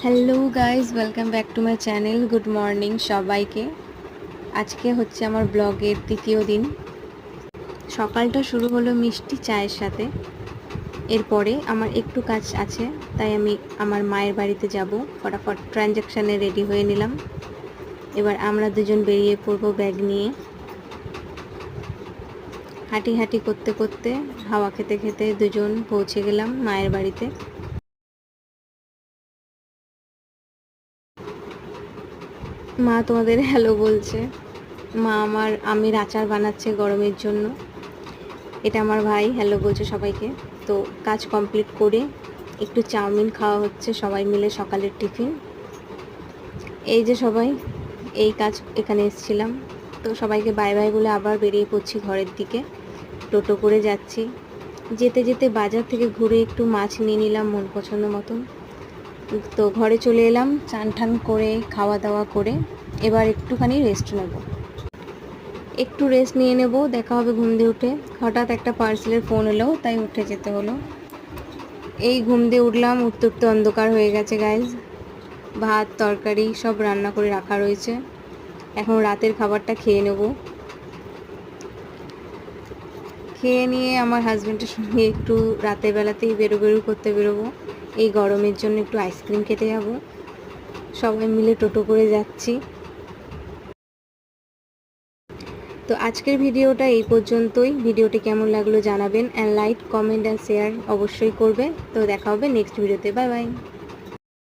Hello guys, welcome back to my channel. Good morning সবাইকে। আজকে হচ্ছে আমার ব্লগের তৃতীয় দিন। সকালটা শুরু হলো মিষ্টি চায়ের সাথে। এরপরে আমার একটু কাজ আছে, তাই আমি আমার মায়ের বাড়িতে যাব। ফটাফট ট্রানজ্যাকশানে রেডি হয়ে নিলাম। এবার আমরা দুজন বেরিয়ে পড়বো ব্যাগ নিয়ে। হাঁটি হাঁটি করতে করতে, হাওয়া খেতে খেতে দুজন পৌঁছে গেলাম মায়ের বাড়িতে। মা তোমাদের হ্যালো বলছে। মা আমার আমের আচার বানাচ্ছে গরমের জন্য। এটা আমার ভাই হ্যালো বলছে সবাইকে। তো কাজ কমপ্লিট করে একটু চাউমিন খাওয়া হচ্ছে সবাই মিলে, সকালের টিফিন। এই যে সবাই এই কাজ এখানে এসেছিলাম। তো সবাইকে বাই বাই বলে আবার বেরিয়ে পড়ছি ঘরের দিকে। টোটো করে যাচ্ছি। যেতে যেতে বাজার থেকে ঘুরে একটু মাছ নিয়ে নিলাম মন পছন্দ মতন। তো ঘরে চলে এলাম, চান ঠান করে খাওয়া দাওয়া করে এবার একটুখানি রেস্ট নেব। একটু রেস্ট নিয়ে নেব, দেখা হবে ঘুম দিয়ে উঠে। হঠাৎ একটা পার্সেলের ফোন এলো, তাই উঠে যেতে হলো। এই ঘুম দিয়ে উঠলাম, উঠতে উঠতে অন্ধকার হয়ে গেছে গাইজ। ভাত তরকারি সব রান্না করে রাখা রয়েছে। এখন রাতের খাবারটা খেয়ে নেব। খেয়ে নিয়ে আমার হাজব্যান্ডের সঙ্গে একটু রাতের বেলাতেই বেরো করতে বেরোবো। এই গরমের জন্য একটু আইসক্রিম খেতে যাব। সবাই মিলে টোটো করে যাচ্ছি। তো আজকের ভিডিওটা এই পর্যন্তই। ভিডিওটি কেমন লাগলো জানাবেন, and like comment and share অবশ্যই করবে। তো দেখা হবে নেক্সট ভিডিওতে। Bye bye.